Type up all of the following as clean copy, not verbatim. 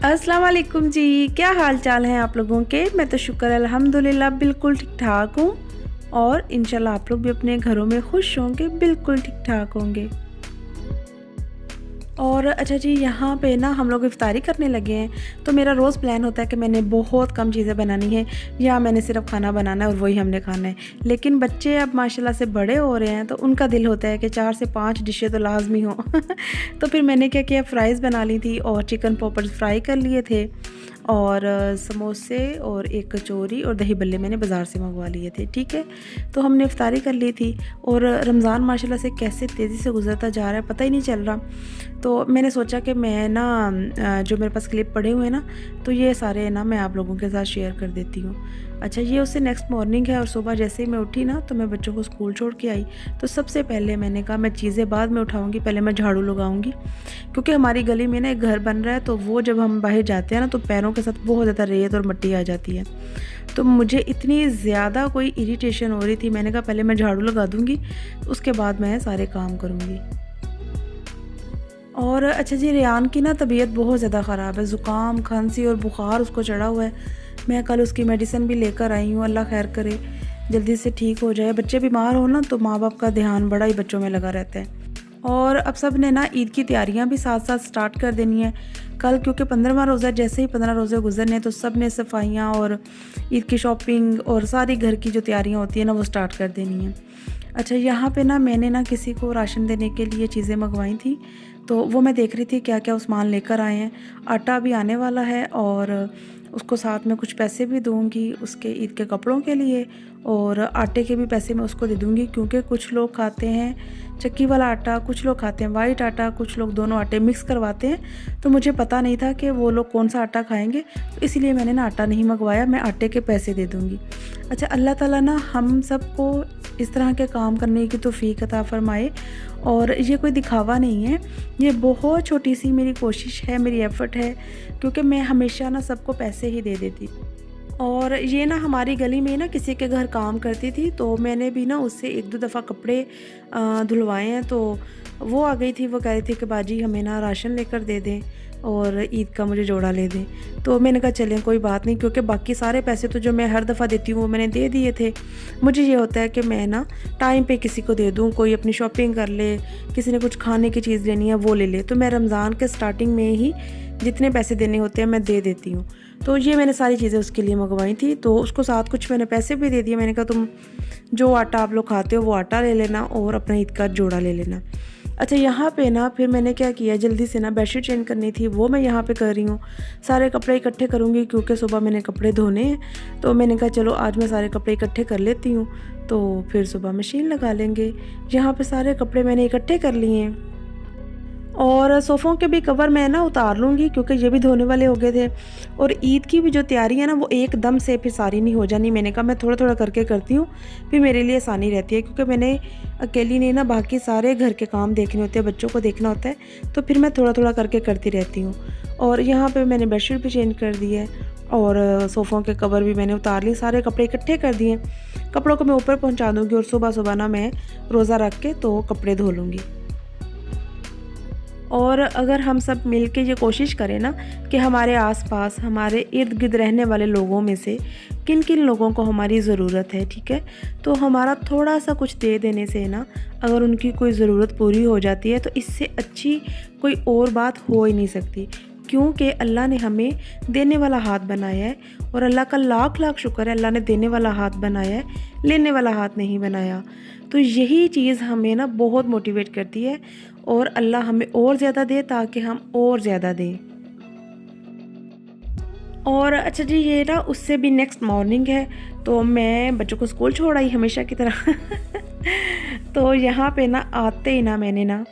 अस्सलाम वालेकुम जी। क्या हाल चाल हैं आप लोगों के? मैं तो शुक्र अल्हम्दुलिल्लाह बिल्कुल ठीक-ठाक हूँ और इंशाल्लाह आप लोग भी अपने घरों में खुश होंगे, बिल्कुल ठीक-ठाक होंगे। और अच्छा जी, यहाँ पे ना हम लोग इफ्तारी करने लगे हैं, तो मेरा रोज़ प्लान होता है कि मैंने बहुत कम चीज़ें बनानी है या मैंने सिर्फ़ खाना बनाना है और वही हमने खाना है। लेकिन बच्चे अब माशाल्लाह से बड़े हो रहे हैं, तो उनका दिल होता है कि 4 से 5 डिशें तो लाज़मी हों। तो फिर मैंने क्या किया, फ्राइज़ बना ली थी और चिकन पॉपर्स फ्राई कर लिए थे और समोसे और एक कचौरी और दही बल्ले मैंने बाज़ार से मंगवा लिए थे, ठीक है। तो हमने इफ्तारी कर ली थी और रमज़ान माशाल्लाह से कैसे तेज़ी से गुज़रता जा रहा है, पता ही नहीं चल रहा। तो मैंने सोचा कि मैं ना जो मेरे पास क्लिप पड़े हुए हैं ना, तो ये सारे ना मैं आप लोगों के साथ शेयर कर देती हूँ। अच्छा, ये उससे नेक्स्ट मॉर्निंग है और सुबह जैसे ही मैं उठी ना, तो मैं बच्चों को स्कूल छोड़ के आई। तो सबसे पहले मैंने कहा मैं चीज़ें बाद में उठाऊँगी, पहले मैं झाड़ू लगाऊँगी। क्योंकि हमारी गली में ना एक घर बन रहा है, तो वो जब हम बाहर जाते हैं ना, तो पैरों के साथ बहुत ज़्यादा रेत और मिट्टी आ जाती है। तो मुझे इतनी ज़्यादा कोई इरिटेशन हो रही थी, मैंने कहा पहले मैं झाड़ू लगा दूँगी, उसके बाद मैं सारे काम करूँगी। और अच्छा जी, रेयान की ना तबीयत बहुत ज़्यादा ख़राब है, ज़ुकाम, खांसी और बुखार उसको चढ़ा हुआ है। मैं कल उसकी मेडिसिन भी लेकर आई हूँ, अल्लाह खैर करे, जल्दी से ठीक हो जाए। बच्चे बीमार हो ना, तो माँ-बाप का ध्यान बड़ा ही बच्चों में लगा रहता है। और अब सब ने ना ईद की तैयारियां भी साथ-साथ स्टार्ट कर देनी है। कल क्योंकि 15वां रोज़ा, जैसे ही 15 रोज़े गुज़रने हैं, तो सब ने सफाइयाँ और ईद की शॉपिंग और सारी घर की जो तैयारियां होती हैं ना, वो स्टार्ट कर देनी है। अच्छा, यहाँ पे ना मैंने ना किसी को राशन देने के लिए चीज़ें मंगवाई थी, तो वो मैं देख रही थी क्या-क्या वो सामान लेकर आए हैं। आटा भी आने वाला है और उसको साथ में कुछ पैसे भी दूँगी उसके ईद के कपड़ों के लिए और आटे के भी पैसे मैं उसको दे दूँगी, क्योंकि कुछ लोग खाते हैं चक्की वाला आटा, कुछ लोग खाते हैं वाइट आटा, कुछ लोग दोनों आटे मिक्स करवाते हैं। तो मुझे पता नहीं था कि वो लोग कौन-सा आटा खाएँगे, तो इसीलिए मैंने ना आटा नहीं मँगवाया, मैं आटे के पैसे दे दूँगी। अच्छा, अल्लाह ताला ना हम सबको इस तरह के काम करने की तौफ़ीक अता फ़रमाए और ये कोई दिखावा नहीं है, ये बहुत छोटी-सी मेरी कोशिश है, मेरी एफ़र्ट है, क्योंकि मैं हमेशा ना सबको पैसे ही दे देती। और ये ना हमारी गली में ना किसी के घर काम करती थी, तो मैंने भी ना उससे 1-2 दफ़ा कपड़े धुलवाए हैं। तो वो आ गई थी, वो कह रही थी कि बाजी हमें ना राशन लेकर दे दें और ईद का मुझे जोड़ा ले दें। तो मैंने कहा चलें कोई बात नहीं, क्योंकि बाकी सारे पैसे तो जो मैं हर दफ़ा देती हूँ वो मैंने दे दिए थे। मुझे ये होता है कि मैं ना टाइम पे किसी को दे दूँ, कोई अपनी शॉपिंग कर ले, किसी ने कुछ खाने की चीज़ लेनी है वो ले ले। तो मैं रमज़ान के स्टार्टिंग में ही जितने पैसे देने होते हैं मैं दे देती हूँ। तो ये मैंने सारी चीज़ें उसके लिए मंगवाई थी, तो उसको साथ कुछ मैंने पैसे भी दे दिए। मैंने कहा तुम जो आटा आप लोग खाते हो वो आटा ले लेना और अपना ईद का जोड़ा ले लेना। अच्छा, यहाँ पे ना फिर मैंने क्या किया, जल्दी से ना बेडशीट चेंज करनी थी, वो मैं यहाँ पे कर रही हूँ। सारे कपड़े इकट्ठे करूँगी क्योंकि सुबह मैंने कपड़े धोने हैं, तो मैंने कहा चलो आज मैं सारे कपड़े इकट्ठे कर लेती हूँ, तो फिर सुबह मशीन लगा लेंगे। यहाँ पे सारे कपड़े मैंने इकट्ठे कर लिए हैं और सोफ़ों के भी कवर मैं ना उतार लूँगी, क्योंकि ये भी धोने वाले हो गए थे। और ईद की भी जो तैयारी है ना, वो एकदम से फिर सारी नहीं हो जानी। मैंने कहा मैं थोड़ा-थोड़ा करके करती हूँ, फिर मेरे लिए आसानी रहती है, क्योंकि मैंने अकेली नहीं ना बाकी सारे घर के काम देखने होते हैं, बच्चों को देखना होता है, तो फिर मैं थोड़ा-थोड़ा करके करती रहती हूँ। और यहाँ पे मैंने बेडशीट भी चेंज कर दी है और सोफ़ों के कवर भी मैंने उतार लिए, सारे कपड़े इकट्ठे कर दिए। कपड़ों को मैं ऊपर पहुँचा दूँगी और सुबह-सुबह ना मैं रोज़ा रख के तो कपड़े धो लूँगी। और अगर हम सब मिल के ये कोशिश करें ना कि हमारे आस-पास, हमारे इर्द-गिर्द रहने वाले लोगों में से किन-किन लोगों को हमारी ज़रूरत है, ठीक है? तो हमारा थोड़ा-सा कुछ दे देने से ना, अगर उनकी कोई ज़रूरत पूरी हो जाती है, तो इससे अच्छी कोई और बात हो ही नहीं सकती। क्योंकि अल्लाह ने हमें देने वाला हाथ बनाया है और अल्लाह का लाख-लाख शुक्र है, अल्लाह ने देने वाला हाथ बनाया है, लेने वाला हाथ नहीं बनाया। तो यही चीज़ हमें ना बहुत मोटिवेट करती है और अल्लाह हमें और ज़्यादा दे ताकि हम और ज़्यादा दें। और अच्छा जी, ये ना उससे भी नेक्स्ट मॉर्निंग है, तो मैं बच्चों को स्कूल छोड़ आई हमेशा की तरह। तो यहाँ पे ना आते ही ना मैंने ना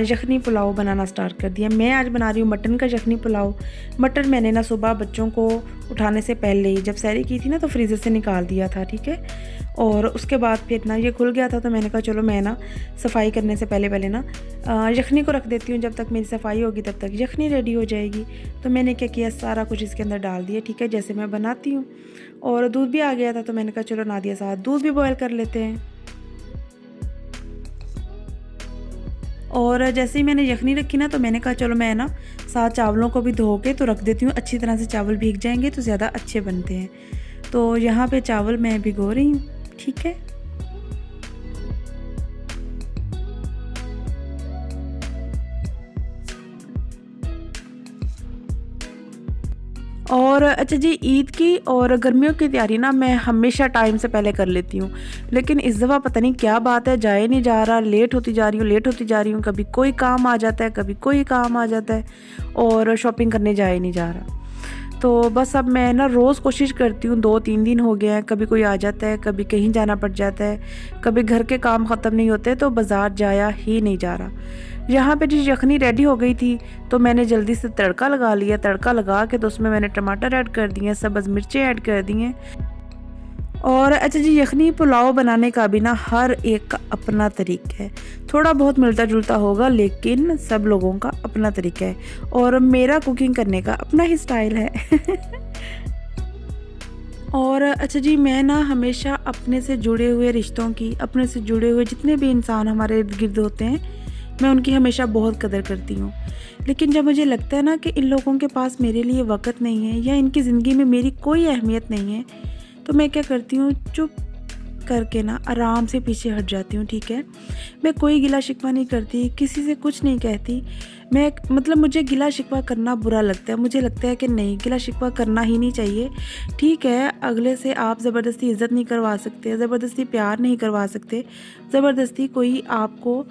यखनी पुलाव बनाना स्टार्ट कर दिया। मैं आज बना रही हूँ मटन का यखनी पुलाव। मटन मैंने ना सुबह बच्चों को उठाने से पहले ही, जब सैरी की थी ना, तो फ्रीज़र से निकाल दिया था, ठीक है। और उसके बाद फिर ना ये खुल गया था, तो मैंने कहा चलो मैं ना सफाई करने से पहले पहले ना यखनी को रख देती हूँ, जब तक मेरी सफाई होगी तब तक यखनी रेडी हो जाएगी। तो मैंने क्या किया, सारा कुछ इसके अंदर डाल दिया, ठीक है, जैसे मैं बनाती हूँ। और दूध भी आ गया था, तो मैंने कहा चलो नादिया साथ दूध भी बॉयल कर लेते हैं। और जैसे ही मैंने यखनी रखी ना, तो मैंने कहा चलो मैं ना साथ चावलों को भी धो के तो रख देती हूँ, अच्छी तरह से चावल भीग जाएंगे तो ज़्यादा अच्छे बनते हैं। तो यहाँ पे चावल मैं भिगो रही हूँ, ठीक है। और अच्छा जी, ईद की और गर्मियों की तैयारी ना मैं हमेशा टाइम से पहले कर लेती हूँ, लेकिन इस दफ़ा पता नहीं क्या बात है, जाए नहीं जा रहा, लेट होती जा रही हूँ, लेट होती जा रही हूँ। कभी कोई काम आ जाता है, कभी कोई काम आ जाता है और शॉपिंग करने जाए नहीं जा रहा। तो बस अब मैं ना रोज़ कोशिश करती हूँ, 2-3 दिन हो गए हैं, कभी कोई आ जाता है, कभी कहीं जाना पड़ जाता है, कभी घर के काम ख़त्म नहीं होते, तो बाज़ार जाया ही नहीं जा रहा। यहाँ पे जी यखनी रेडी हो गई थी, तो मैंने जल्दी से तड़का लगा लिया। तड़का लगा के तो उसमें मैंने टमाटर ऐड कर दिए, सब्ज़ मिर्चें ऐड कर दी हैं। और अच्छा जी, यखनी पुलाव बनाने का भी ना हर एक का अपना तरीका है, थोड़ा बहुत मिलता जुलता होगा, लेकिन सब लोगों का अपना तरीका है और मेरा कुकिंग करने का अपना ही स्टाइल है। और अच्छा जी, मैं ना हमेशा अपने से जुड़े हुए रिश्तों की, अपने से जुड़े हुए जितने भी इंसान हमारे इर्द गिर्द होते हैं, मैं उनकी हमेशा बहुत कदर करती हूँ। लेकिन जब मुझे लगता है ना कि इन लोगों के पास मेरे लिए वक़्त नहीं है या इनकी ज़िंदगी में मेरी कोई अहमियत नहीं है, तो मैं क्या करती हूँ, चुप करके ना आराम से पीछे हट जाती हूँ, ठीक है। मैं कोई गिला शिकवा नहीं करती, किसी से कुछ नहीं कहती। मैं मतलब मुझे गिला शिकवा करना बुरा लगता है, मुझे लगता है कि नहीं, गिला शिकवा करना ही नहीं चाहिए। ठीक है, अगले से आप ज़बरदस्ती इज़्ज़त नहीं करवा सकते, ज़बरदस्ती प्यार नहीं करवा सकते, ज़बरदस्ती कोई आपको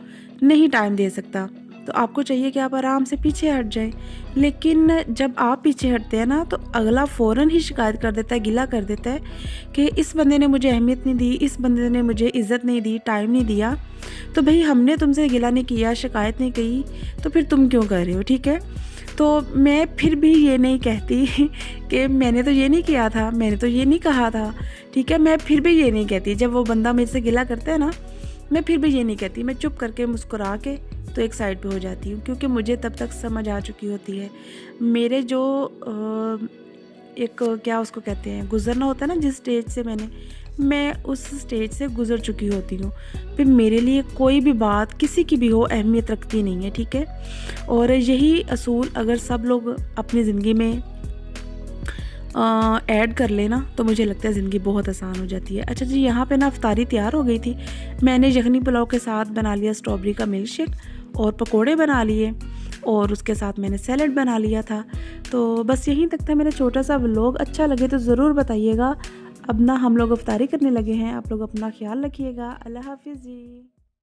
नहीं टाइम दे सकता, तो आपको चाहिए कि आप आराम से पीछे हट जाएं। लेकिन जब आप पीछे हटते हैं ना, तो अगला फ़ौरन ही शिकायत कर देता है, गिला कर देता है कि इस बंदे ने मुझे अहमियत नहीं दी, इस बंदे ने मुझे इज़्ज़त नहीं दी, टाइम नहीं दिया। तो भाई, हमने तुमसे गिला नहीं किया, शिकायत नहीं की, तो फिर तुम क्यों कर रहे हो, ठीक है। तो मैं फिर भी ये नहीं कहती कि मैंने तो ये नहीं किया था, मैंने तो ये नहीं कहा था, ठीक है। मैं फिर भी ये नहीं कहती, जब वो बंदा मेरे से गिला करता है ना, मैं फिर भी ये नहीं कहती, मैं चुप करके मुस्कुरा के तो एक साइड पे हो जाती हूँ, क्योंकि मुझे तब तक समझ आ चुकी होती है। मेरे जो एक क्या उसको कहते हैं, गुज़रना होता है ना, जिस स्टेज से मैं उस स्टेज से गुज़र चुकी होती हूँ। फिर मेरे लिए कोई भी बात किसी की भी हो, अहमियत रखती नहीं है, ठीक है। और यही असूल अगर सब लोग अपनी ज़िंदगी में ऐड कर लेना, तो मुझे लगता है ज़िंदगी बहुत आसान हो जाती है। अच्छा जी, यहाँ पे ना इफ्तारी तैयार हो गई थी। मैंने यखनी पुलाव के साथ बना लिया स्ट्रॉबेरी का मिल्क शेक और पकोड़े बना लिए, और उसके साथ मैंने सैलड बना लिया था। तो बस यहीं तक था मेरा छोटा सा व्लॉग। अच्छा लगे तो ज़रूर बताइएगा। अब ना हम लोग इफ्तारी करने लगे हैं। आप लोग अपना ख्याल रखिएगा। अल्लाह हाफिज़ जी।